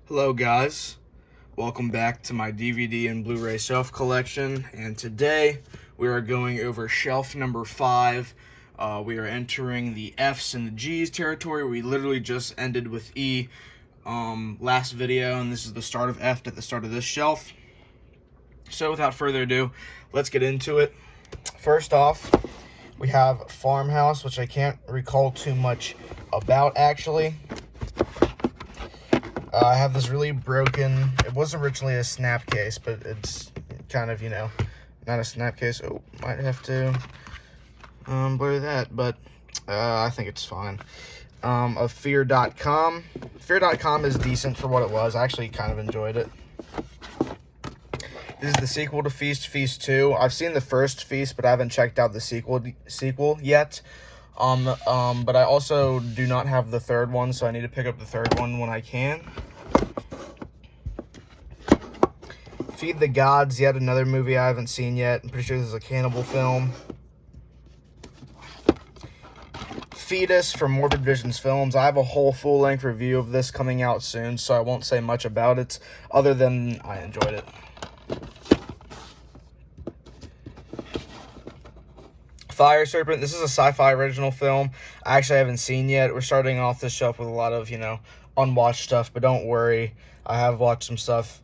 Hello guys, welcome back to my DVD and Blu-ray shelf collection, and today we are going over shelf number 5. We are entering the F's and the G's territory. We literally just ended with E last video, and this is the start of F at the start of this shelf. So without further ado, let's get into it. First off, we have Farmhouse, which I can't recall too much about actually. I have this really broken, it was originally a snap case, but it's kind of, not a snap case. Oh, might have to blur that, but I think it's fine. Of Fear.com. Fear.com is decent for what it was. I actually kind of enjoyed it. This is the sequel to Feast, Feast 2. I've seen the first Feast, but I haven't checked out the sequel yet. But I also do not have the third one, so I need to pick up the third one when I can. Feed the Gods, yet another movie I haven't seen yet. I'm pretty sure this is a cannibal film. Fetus from Morbid Visions Films. I have a whole full-length review of this coming out soon, so I won't say much about it, other than I enjoyed it. Fire Serpent. This is a sci-fi original film I actually haven't seen yet. We're starting off this shelf with a lot of, unwatched stuff, but don't worry. I have watched some stuff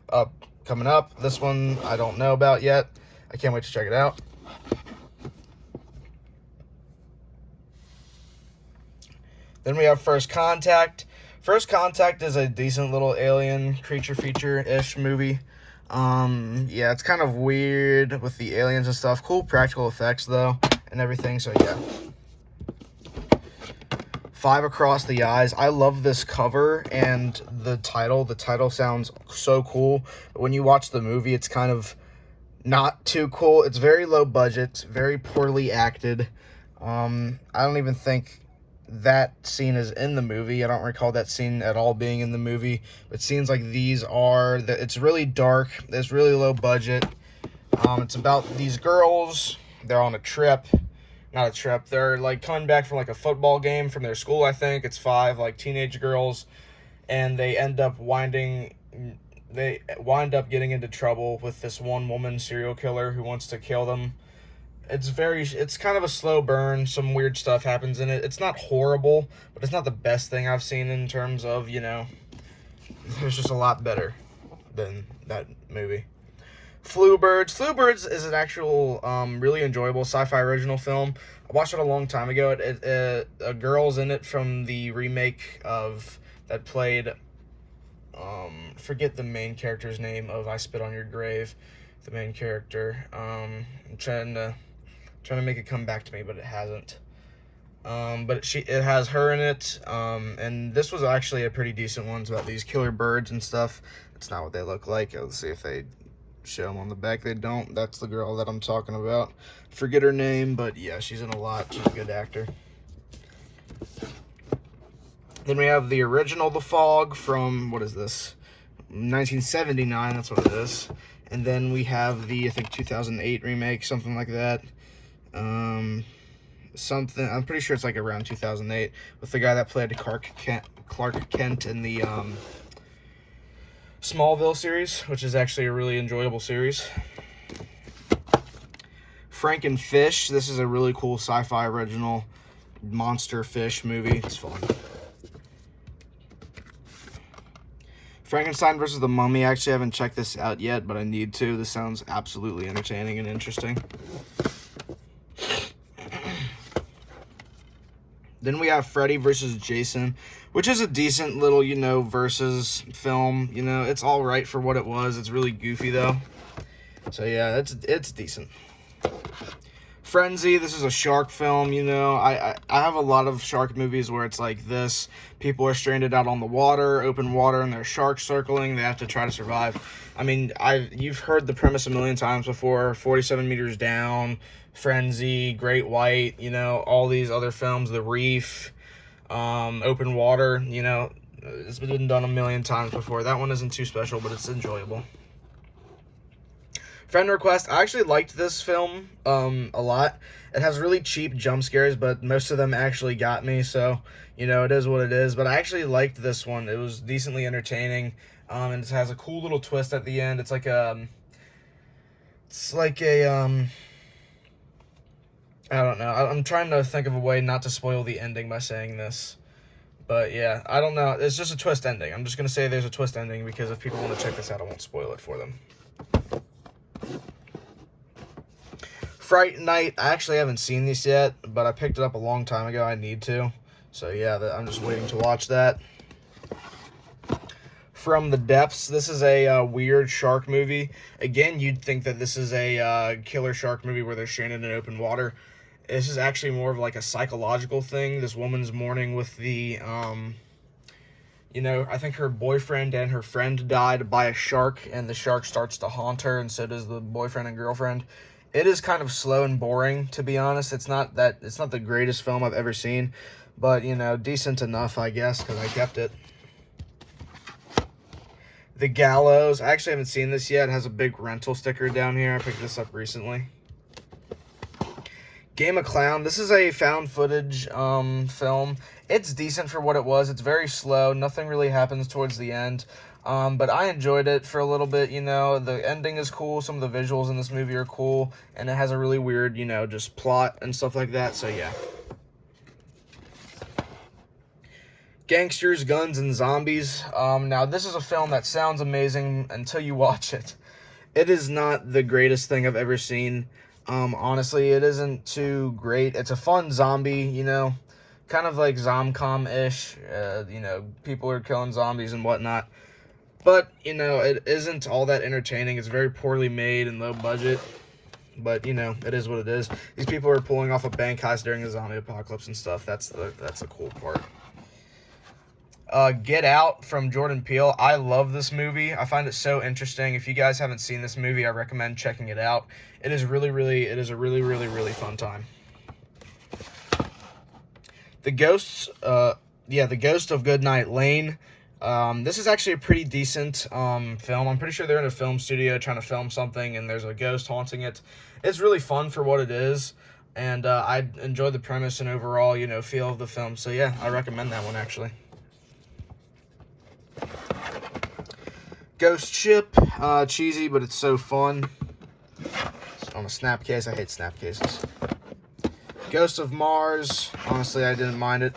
coming up. This one I don't know about yet. I can't wait to check it out. Then we have First Contact. First Contact is a decent little alien creature feature-ish movie. Yeah, it's kind of weird with the aliens and stuff. Cool practical effects, though, and everything, so yeah. Five Across the Eyes. I love this cover and the title. The title sounds so cool, but when you watch the movie, it's kind of not too cool. It's very low budget, very poorly acted. I don't even think that scene is in the movie. I don't recall that scene at all being in the movie. But scenes like these are, it's really dark. It's really low budget. It's about these girls. They're on a trip. Not a trip. They're like coming back from like a football game from their school, I think. It's 5 like teenage girls. And they wind up getting into trouble with this one woman serial killer who wants to kill them. It's kind of a slow burn. Some weird stuff happens in it. It's not horrible, but it's not the best thing I've seen in terms of, there's just a lot better than that movie. Fluebirds. Fluebirds is an actual, really enjoyable sci-fi original film. I watched it a long time ago. A girl's in it from the remake that played, forget the main character's name of I Spit on Your Grave. The main character. I'm trying to make it come back to me, but it hasn't. But it has her in it, and this was actually a pretty decent one. It's about these killer birds and stuff. It's not what they look like. Let's see if they show them on the back. They don't. That's the girl that I'm talking about. Forget her name, but yeah, she's in a lot. She's a good actor. Then we have the original The Fog from, what is this? 1979, that's what it is. And then we have the, I think, 2008 remake, something like that. I'm pretty sure it's like around 2008, with the guy that played Clark Kent in the Smallville series, which is actually a really enjoyable series. Frankenfish. This is a really cool sci-fi original monster fish movie. It's fun. Frankenstein versus the Mummy. I actually haven't checked this out yet, but I need to. This sounds absolutely entertaining and interesting. Then we have Freddy versus Jason, which is a decent little, versus film. It's all right for what it was. It's really goofy, though. So, yeah, it's decent. Frenzy, this is a shark film, I have a lot of shark movies where it's like this. People are stranded out on the water, open water, and there's sharks circling. They have to try to survive. I mean, you've heard the premise a million times before. 47 Meters Down, Frenzy, Great White, all these other films, The Reef, Open Water, it's been done a million times before. That one isn't too special, but it's enjoyable. Friend Request. I actually liked this film a lot. It has really cheap jump scares, but most of them actually got me, so, it is what it is. But I actually liked this one. It was decently entertaining. And it has a cool little twist at the end. It's like a I don't know. I'm trying to think of a way not to spoil the ending by saying this. But yeah, I don't know. It's just a twist ending. I'm just going to say there's a twist ending because if people want to check this out, I won't spoil it for them. Fright Night. I actually haven't seen this yet, but I picked it up a long time ago. I need to. So yeah, I'm just waiting to watch that. From the Depths. This is a weird shark movie. Again, you'd think that this is a killer shark movie where they're stranded in open water. This is actually more of like a psychological thing. This woman's mourning with the, you know, I think her boyfriend and her friend died by a shark, and the shark starts to haunt her, and so does the boyfriend and girlfriend. It is kind of slow and boring, to be honest. It's not the greatest film I've ever seen, but, you know, decent enough, I guess, because I kept it. The Gallows. I actually haven't seen this yet. It has a big rental sticker down here. I picked this up recently. Game of Clown. This is a found footage film. It's decent for what it was. It's very slow. Nothing really happens towards the end. But I enjoyed it for a little bit, you know. The ending is cool. Some of the visuals in this movie are cool. And it has a really weird, you know, just plot and stuff like that. So, yeah. Gangsters, Guns, and Zombies. Now, this is a film that sounds amazing until you watch it. It is not the greatest thing I've ever seen. Honestly, it isn't too great. It's a fun zombie, you know, kind of like Zomcom-ish. You know, people are killing zombies and whatnot. But, you know, it isn't all that entertaining. It's very poorly made and low budget. But, you know, it is what it is. These people are pulling off a bank heist during the zombie apocalypse and stuff. That's the cool part. Get Out from Jordan Peele. I love this movie. I find it so interesting. If you guys haven't seen this movie, I recommend checking it out. It is a really, really fun time. The Ghost of Goodnight Lane. This is actually a pretty decent film. I'm pretty sure they're in a film studio trying to film something, and there's a ghost haunting it. It's really fun for what it is, and I enjoy the premise and overall, you know, feel of the film. So yeah, I recommend that one actually. Ghost Ship, cheesy, but it's so fun. It's on a snap case. I hate snap cases. Ghost of Mars, honestly, I didn't mind it.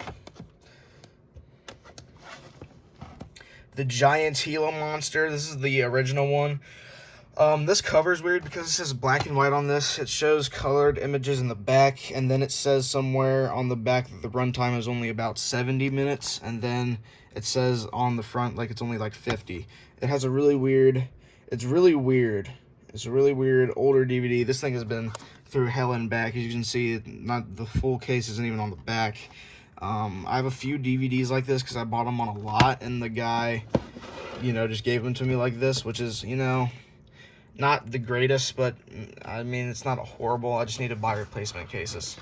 The Giant Gila Monster, this is the original one. This cover's weird because it says black and white on this. It shows colored images in the back, and then it says somewhere on the back that the runtime is only about 70 minutes, and then it says on the front like it's only like 50. It has a really weird, it's a really weird older DVD. This thing has been through hell and back. As you can see, not the full case isn't even on the back. I have a few DVDs like this because I bought them on a lot, and the guy, you know, just gave them to me like this, which is, you know, not the greatest, but I mean, it's not horrible. I just need to buy replacement cases.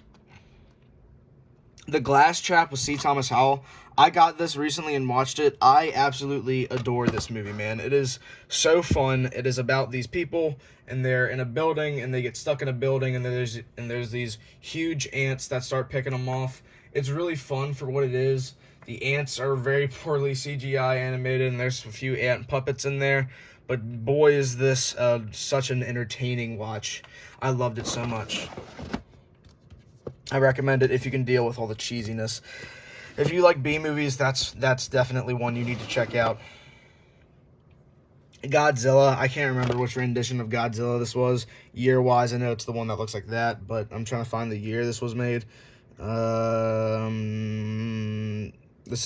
The Glass Trap with C. Thomas Howell. I got this recently and watched it. I absolutely adore this movie, man. It is so fun. It is about these people, and they're in a building, and they get stuck in a building, and there's these huge ants that start picking them off. It's really fun for what it is. The ants are very poorly CGI animated, and there's a few ant puppets in there. But boy, is this such an entertaining watch. I loved it so much. I recommend it if you can deal with all the cheesiness. If you like B-movies, that's definitely one you need to check out. Godzilla. I can't remember which rendition of Godzilla this was. Year-wise, I know it's the one that looks like that, but I'm trying to find the year this was made. This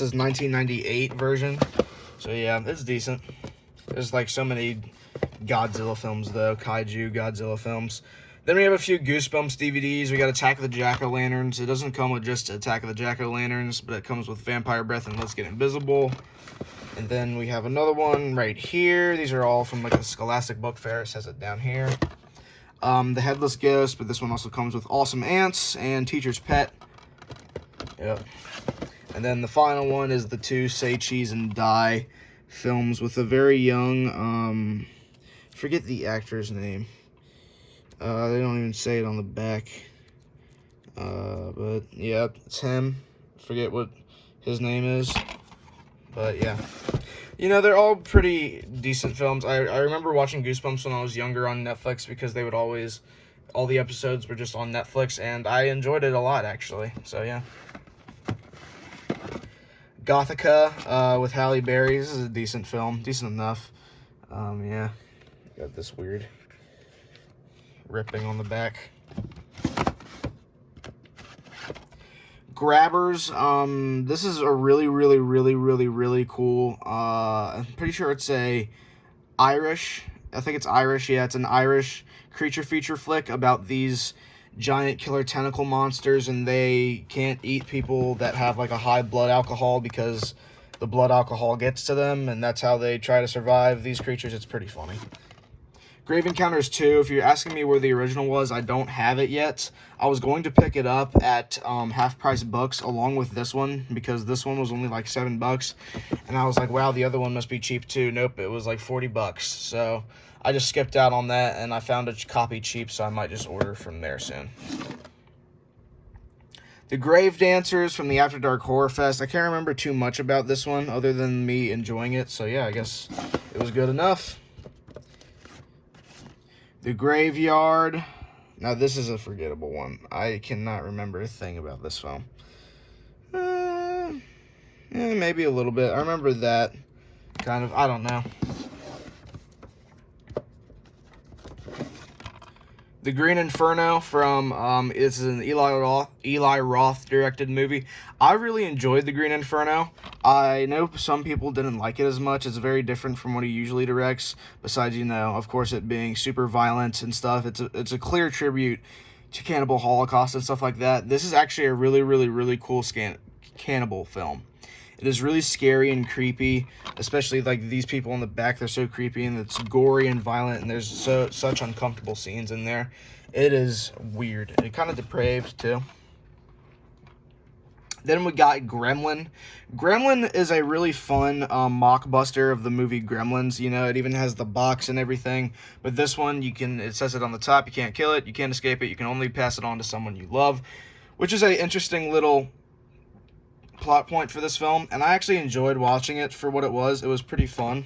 is 1998 version. So yeah, it's decent. There's like so many Godzilla films though, kaiju Godzilla films. Then we have a few Goosebumps DVDs. We got Attack of the Jack-O-Lanterns. It doesn't come with just Attack of the Jack-O-Lanterns, but it comes with Vampire Breath and Let's Get Invisible. And then we have another one right here. These are all from like a Scholastic Book Fair. It says it down here. The Headless Ghost, but this one also comes with Awesome Ants and Teacher's Pet. Yep. And then the final one is the two Say Cheese and Die films with a very young, forget the actor's name. They don't even say it on the back. But yeah, it's him. Forget what his name is. But yeah. They're all pretty decent films. I remember watching Goosebumps when I was younger on Netflix because they would always, all the episodes were just on Netflix, and I enjoyed it a lot, actually. So, yeah. Gothica with Halle Berry. This is a decent film. Decent enough. Yeah. Got this weird ripping on the back. Grabbers. This is a really, really, really, really, really cool. I'm pretty sure it's Irish. I think it's Irish. Yeah, it's an Irish creature feature flick about these giant killer tentacle monsters, and they can't eat people that have like a high blood alcohol because the blood alcohol gets to them, and that's how they try to survive these creatures. It's pretty funny. Grave Encounters 2, if you're asking me where the original was, I don't have it yet. I was going to pick it up at Half Price Books along with this one, because this one was only like $7, and I was like, wow, the other one must be cheap too. Nope, it was like $40, so I just skipped out on that, and I found a copy cheap, so I might just order from there soon. The Grave Dancers from the After Dark Horror Fest. I can't remember too much about this one other than me enjoying it, so yeah, I guess it was good enough. The Graveyard. Now, this is a forgettable one. I cannot remember a thing about this film. Maybe a little bit. I remember that. Kind of. I don't know. The Green Inferno from, it's an Eli Roth directed movie. I really enjoyed The Green Inferno. I know some people didn't like it as much. It's very different from what he usually directs, besides, of course, it being super violent and stuff. It's a clear tribute to Cannibal Holocaust and stuff like that. This is actually a really, really, really cool cannibal film. It is really scary and creepy, especially like these people in the back. They're so creepy, and it's gory and violent, and there's such uncomfortable scenes in there. It is weird. And kind of depraved too. Then we got Gremlin. Gremlin is a really fun mockbuster of the movie Gremlins. It even has the box and everything. But this one, it says it on the top. You can't kill it. You can't escape it. You can only pass it on to someone you love, which is an interesting little plot point for this film, and I actually enjoyed watching it for what it was. It was pretty fun.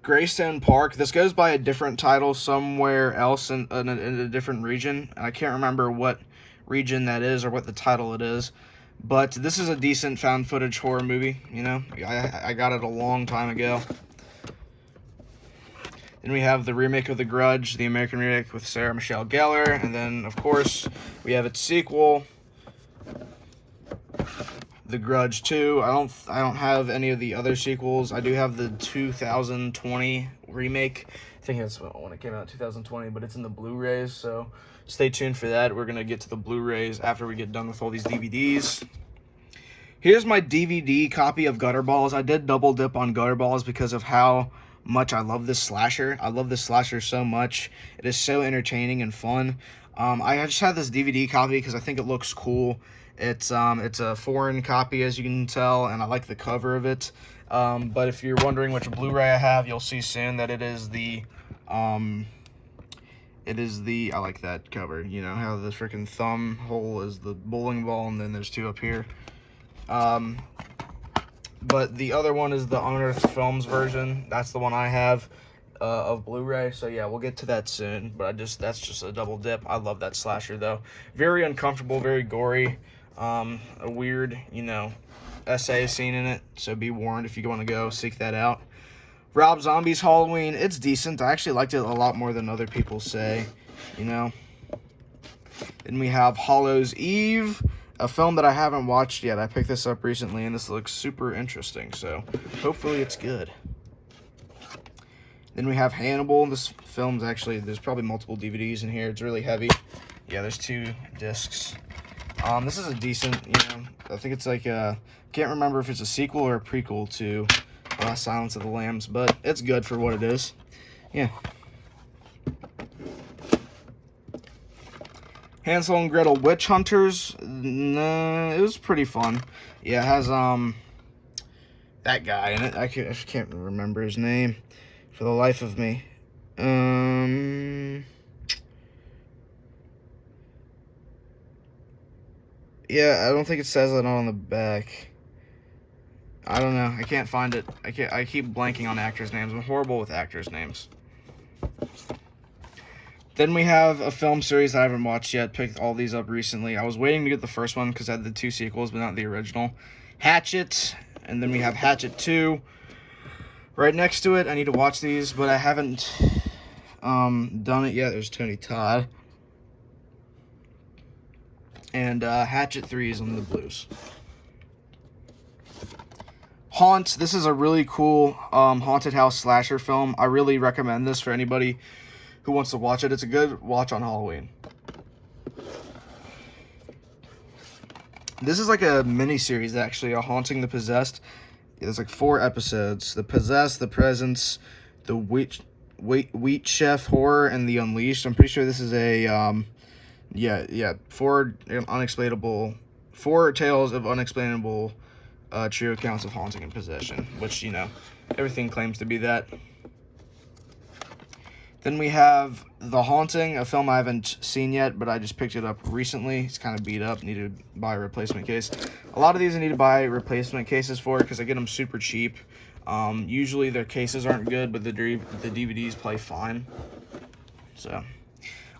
Greystone Park. This goes by a different title somewhere else in a different region. I can't remember what region that is or what the title it is, but this is a decent found footage horror movie. I got it a long time ago. Then we have the remake of The Grudge, the American remake with Sarah Michelle Gellar, and then, of course, we have its sequel, The Grudge 2. I don't have any of the other sequels. I do have the 2020 remake. I think that's when it came out, 2020, but it's in the Blu-rays, so stay tuned for that. We're going to get to the Blu-rays after we get done with all these DVDs. Here's my DVD copy of Gutterballs. I did double dip on Gutterballs because of how much I love this slasher. I love this slasher so much. It is so entertaining and fun. I just had this DVD copy because I think it looks cool. It's a foreign copy, as you can tell, and I like the cover of it. But if you're wondering which Blu-ray I have, you'll see soon that it is the I like that cover. How the freaking thumb hole is the bowling ball, and then there's two up here. But the other one is the Unearthed Films version. That's the one I have of Blu-ray. So yeah, we'll get to that soon. But that's just a double dip. I love that slasher though. Very uncomfortable, very gory. A weird, SA scene in it. So be warned if you want to go seek that out. Rob Zombie's Halloween. It's decent. I actually liked it a lot more than other people say. Then we have Hallows' Eve, a film that I haven't watched yet. I picked this up recently, and this looks super interesting, so hopefully it's good. Then we have Hannibal. This film's actually, there's probably multiple DVDs in here. It's really heavy. Yeah, there's 2 discs. This is a decent, I think it's like can't remember if it's a sequel or a prequel to Silence of the Lambs, but it's good for what it is. Yeah. Hansel and Gretel Witch Hunters. Nah, it was pretty fun. Yeah, it has that guy in it. I can't remember his name for the life of me. Yeah, I don't think it says it on the back. I don't know. I can't find it. I keep blanking on actors' names. I'm horrible with actors' names. Then we have a film series that I haven't watched yet. Picked all these up recently. I was waiting to get the first one because I had the 2 sequels, but not the original. Hatchet, and then we have Hatchet 2 right next to it. I need to watch these, but I haven't done it yet. There's Tony Todd. And Hatchet 3 is on the blues. Haunt, this is a really cool haunted house slasher film. I really recommend this for anybody who wants to watch it. It's a good watch on Halloween. This is like a mini-series, actually, a Haunting the Possessed. There's like 4 episodes. The Possessed, The Presence, The Wheat Chef Horror, and The Unleashed. I'm pretty sure this is a, 4 tales of unexplainable true accounts of haunting and possession, which, you know, everything claims to be that. Then we have The Haunting, a film I haven't seen yet, but I just picked it up recently. It's kind of beat up, needed to buy a replacement case. A lot of these I need to buy replacement cases for because I get them super cheap. Usually their cases aren't good, but the DVDs play fine. So,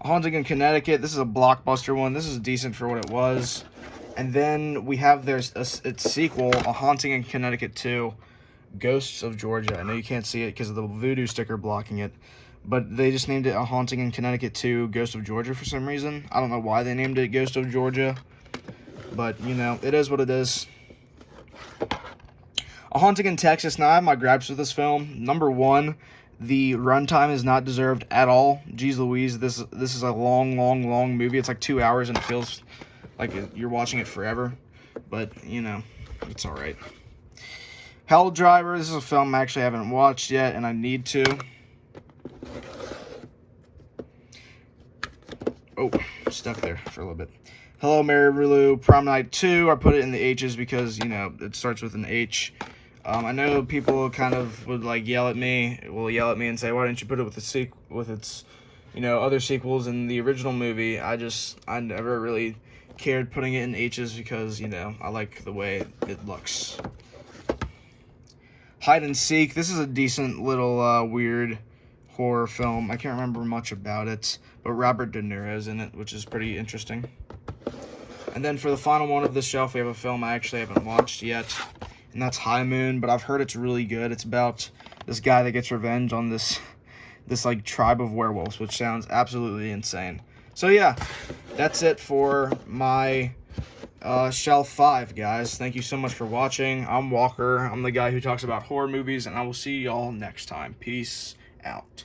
A Haunting in Connecticut. This is a blockbuster one. This is decent for what it was. And then we have its sequel, A Haunting in Connecticut 2, Ghosts of Georgia. I know you can't see it because of the voodoo sticker blocking it, but they just named it A Haunting in Connecticut 2, Ghost of Georgia for some reason. I don't know why they named it Ghost of Georgia, but, you know, it is what it is. A Haunting in Texas. Now, I have my gripes with this film. Number 1, the runtime is not deserved at all. Jeez Louise, this is a long movie. It's like 2 hours and it feels like you're watching it forever, but, you know, it's all right. Hell Driver. This is a film I actually haven't watched yet, and I need to. Oh, stuck there for a little bit. Hello, Mary Lou, Prom Night 2. I put it in the H's because, you know, it starts with an H. I know people kind of would, like, yell at me and say, why didn't you put it with its, you know, other sequels in the original movie? I never really cared putting it in H's because, you know, I like the way it looks. Hide and Seek. This is a decent little weird horror film. I can't remember much about it, but Robert De Niro's in it, which is pretty interesting. And then for the final one of this shelf, we have a film I actually haven't watched yet, and that's High Moon, but I've heard it's really good. It's about this guy that gets revenge on this like tribe of werewolves, which sounds absolutely insane. So yeah, that's it for my Shelf 5, guys. Thank you so much for watching. I'm Walker. I'm the guy who talks about horror movies, and I will see y'all next time. Peace out.